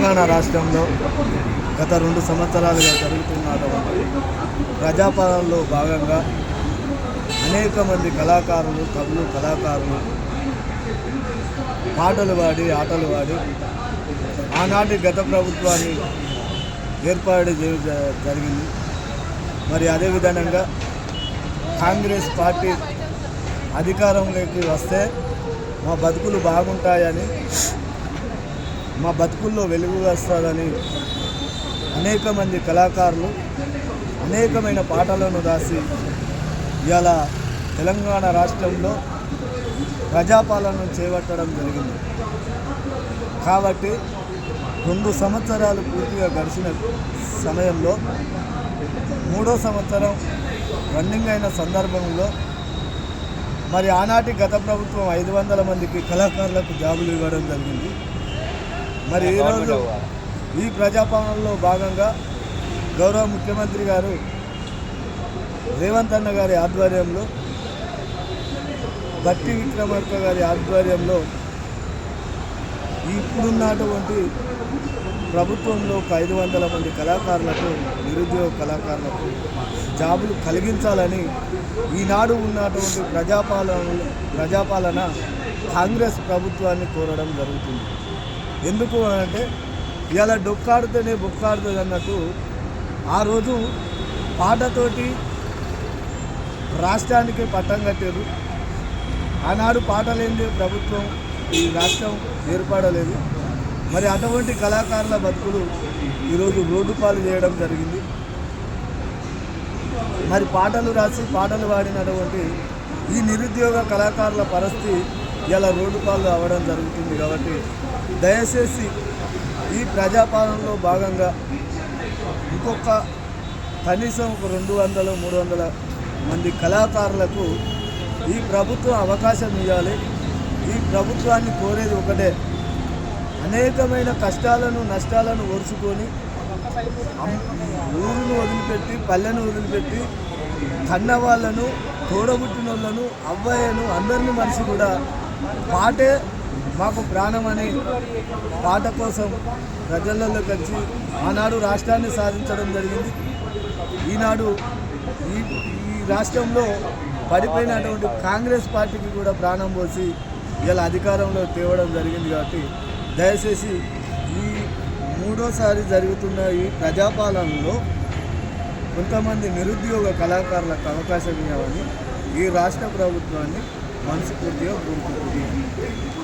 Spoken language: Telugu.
తెలంగాణ రాష్ట్రంలో గత 2 సంవత్సరాలుగా జరుగుతున్నటువంటి ప్రజాపాలనలో భాగంగా అనేక మంది కళాకారులు, కళాకారులు పాటలు పాడి, ఆటలు పాడి ఆనాటి గత ప్రభుత్వాన్ని ఏర్పాటు జరిగింది. మరి అదేవిధంగా కాంగ్రెస్ పార్టీ అధికారంలోకి వస్తే మా బతుకులు బాగుంటాయని, మా బతుకుల్లో వెలుగు వస్తుందని అనేక మంది కళాకారులు అనేకమైన పాటలను రాసి ఇవాళ తెలంగాణ రాష్ట్రంలో ప్రజాపాలన చేపట్టడం జరిగింది. కాబట్టి 2 సంవత్సరాలు పూర్తిగా గడిచిన సమయంలో 3వ సంవత్సరం రన్నింగ్ అయిన సందర్భంలో మరి ఆనాటి గత ప్రభుత్వం 500 మందికి కళాకారులకు జాబులు ఇవ్వడం జరిగింది. మరి ఈరోజు ఈ ప్రజాపాలనలో భాగంగా గౌరవ ముఖ్యమంత్రి గారు రేవంత్ అన్న గారి ఆధ్వర్యంలో, బట్టి విక్రమార్క గారి ఆధ్వర్యంలో ఇప్పుడున్నటువంటి ప్రభుత్వంలో 500 మంది కళాకారులకు, నిరుద్యోగ కళాకారులకు జాబులు కలిగించాలని ఈనాడు ఉన్నటువంటి ప్రజాపాలన కాంగ్రెస్ ప్రభుత్వాన్ని కోరడం జరుగుతుంది. ఎందుకు అంటే ఇవాళ డొక్కాడితేనే బొక్కాడుతుంది అన్నట్టు ఆ రోజు పాటతోటి రాష్ట్రానికి పట్టం కట్టారు. ఆనాడు పాట లేని ప్రభుత్వం ఈ రాష్ట్రం ఏర్పడలేదు. మరి అటువంటి కళాకారుల బతుకులు ఈరోజు రోడ్డు పాలు చేయడం జరిగింది. మరి పాటలు రాసి పాటలు పాడినటువంటి ఈ నిరుద్యోగ కళాకారుల పరిస్థితి ఇలా రోడ్డు పాలు అవ్వడం జరుగుతుంది. కాబట్టి దయచేసి ఈ ప్రజాపాలనలో భాగంగా ఇంకొక కనీసం 200-300 మంది కళాకారులకు ఈ ప్రభుత్వం అవకాశం ఇవ్వాలి. ఈ ప్రభుత్వాన్ని కోరేది ఒకటే, అనేకమైన కష్టాలను, నష్టాలను ఓర్చుకొని ఊరును వదిలిపెట్టి, పల్లెను వదిలిపెట్టి, కన్న వాళ్ళను, తోడబుట్టిన వాళ్ళను, అవ్వయ్యను అందరినీ మనిషి కూడా పాటే మాకు ప్రాణమని పాట కోసం ప్రజలలోకి వచ్చి ఆనాడు రాష్ట్రాన్ని సాధించడం జరిగింది. ఈనాడు ఈ రాష్ట్రంలో పడిపోయినటువంటి కాంగ్రెస్ పార్టీకి కూడా ప్రాణం పోసి ఇలా అధికారంలో తేవడం జరిగింది. కాబట్టి దయచేసి ఈ 3వసారి జరుగుతున్న ఈ ప్రజాపాలనలో కొంతమంది నిరుద్యోగ కళాకారులకు అవకాశం ఇవ్వాలని ఈ రాష్ట్ర ప్రభుత్వాన్ని మనస్ఫూర్తిగా కోరుకుంటున్నాను.